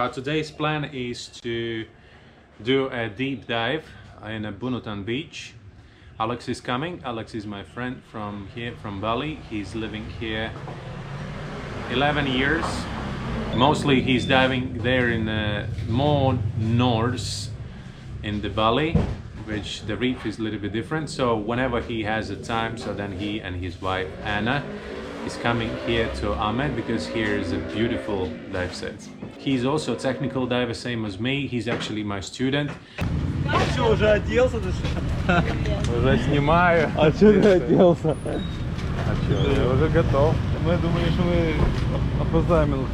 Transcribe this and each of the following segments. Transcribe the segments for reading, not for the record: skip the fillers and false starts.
Today's plan is to do a deep dive in a Bunutan beach. Alex is coming. Alex is my friend from here, from Bali. He's living here 11 years. Mostly he's diving there in more north in the Bali, which the reef is a little bit different. So whenever he has the time, so then he and his wife Anna is coming here to Amed because here is a beautiful dive set. He's also a technical diver, same as me. He's actually my student. Все, уже оделся, Уже снимаю. А что ты оделся? А что, я уже готов. Мы думали, что мы опоздаем минуту.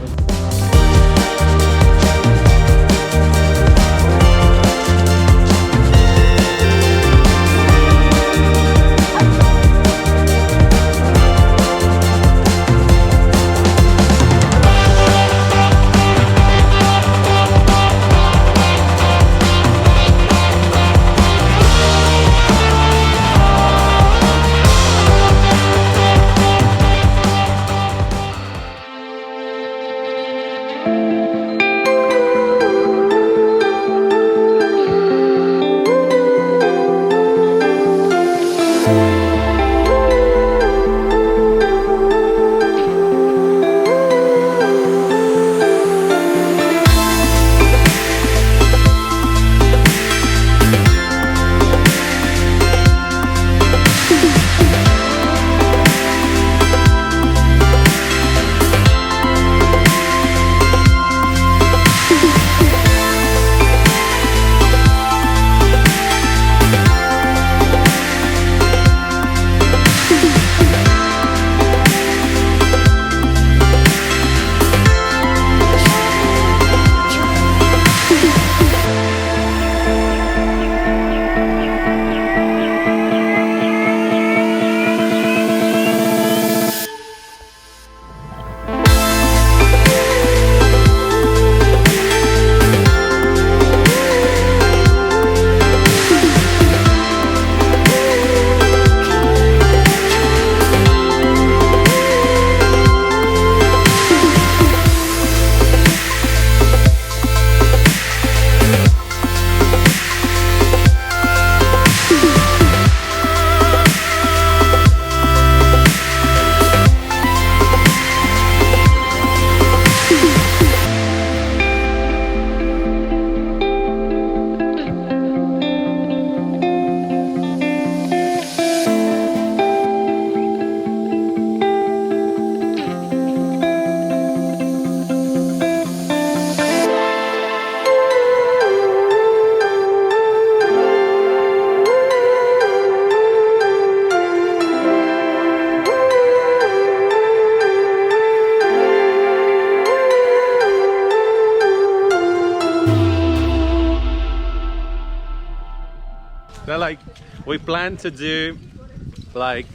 Like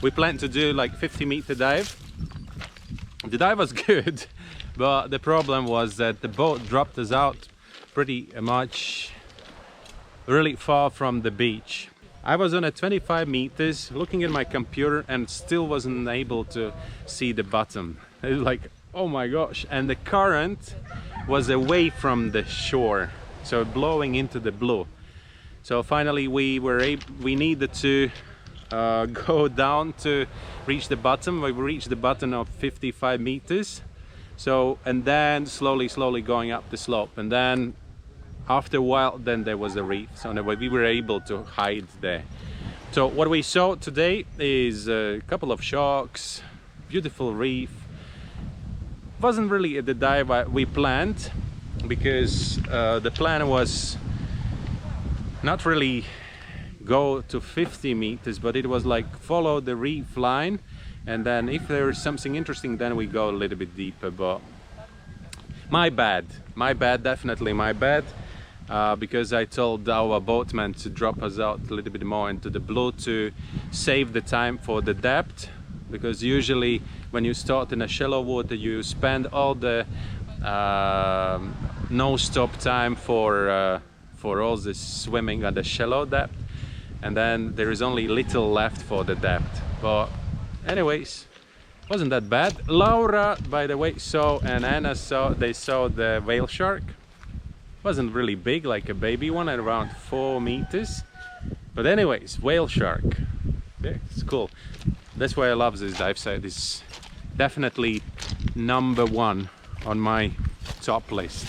we plan to do like 50-meter dive. The dive was good, but the problem was that the boat dropped us out pretty much really far from the beach. I was on a 25 meters looking at my computer and still wasn't able to see the bottom. It was like, oh my gosh, and the current was away from the shore, so blowing into the blue. So finally we needed to go down to reach the bottom. We reached the bottom of 55 meters. So, and then slowly going up the slope. And then after a while, then there was a reef. So we were able to hide there. So what we saw today is a couple of sharks, beautiful reef. Wasn't really the dive we planned because the plan was not really go to 50 meters, but it was like follow the reef line, and then if there is something interesting, then we go a little bit deeper. But my bad, definitely my bad, because I told our boatman to drop us out a little bit more into the blue to save the time for the depth, because usually when you start in a shallow water you spend all the no stop time for all this swimming at the shallow depth, and then there is only little left for the depth. But anyways, wasn't that bad. Laura, by the way, saw, and Anna saw, they saw the whale shark. Wasn't really big, like a baby one, at around 4 meters. But anyways, whale shark. Yeah, it's cool. That's why I love this dive site. It's definitely #1 on my top list.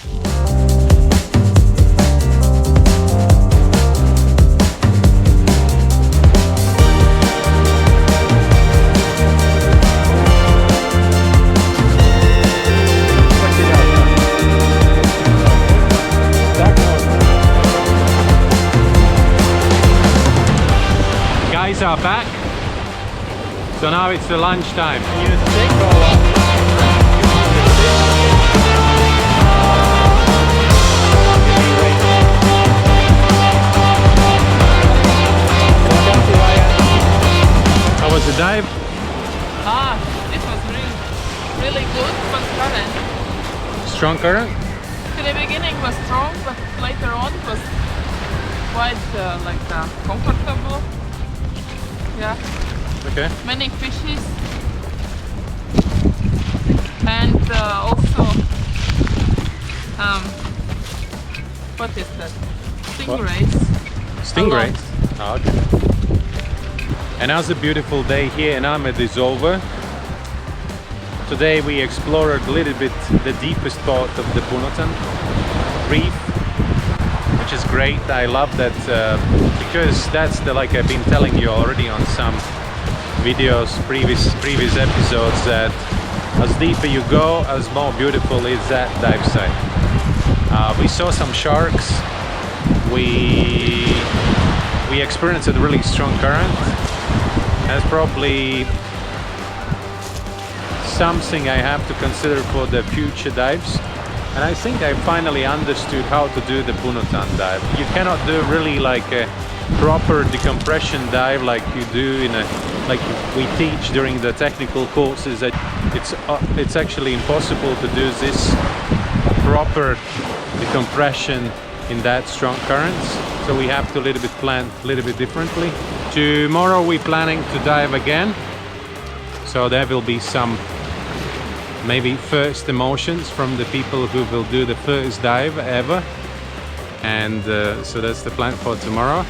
Guys are back, so now it's the lunchtime. How was the dive? It was really good, but current. Strong current? In the beginning was strong, but later on it was quite comfortable. Yeah. Okay. Many fishes, and also what is that? Stingrays. Stingrays? Oh, okay. And now's a beautiful day here in Amed is over. Today we explored a little bit the deepest part of the Bunutan reef, which is great. I love that because that's the, like I've been telling you already on some videos, previous episodes, that as deeper you go, as more beautiful is that dive site. We saw some sharks. We experienced a really strong current. That's probably something I have to consider for the future dives. And I think I finally understood how to do the Bunutan dive. You cannot do really like a proper decompression dive like you do in a, like we teach during the technical courses. That it's actually impossible to do this proper decompression in that strong currents. So we have to plan a little bit differently. Tomorrow we're planning to dive again. So there will be some maybe first emotions from the people who will do the first dive ever, and so that's the plan for tomorrow.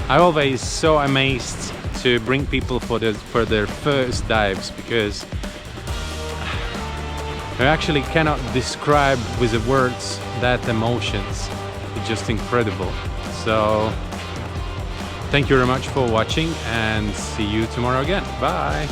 I'm always so amazed to bring people for their first dives, because I actually cannot describe with the words that emotions. It's just incredible. So thank you very much for watching, and see you tomorrow again. Bye.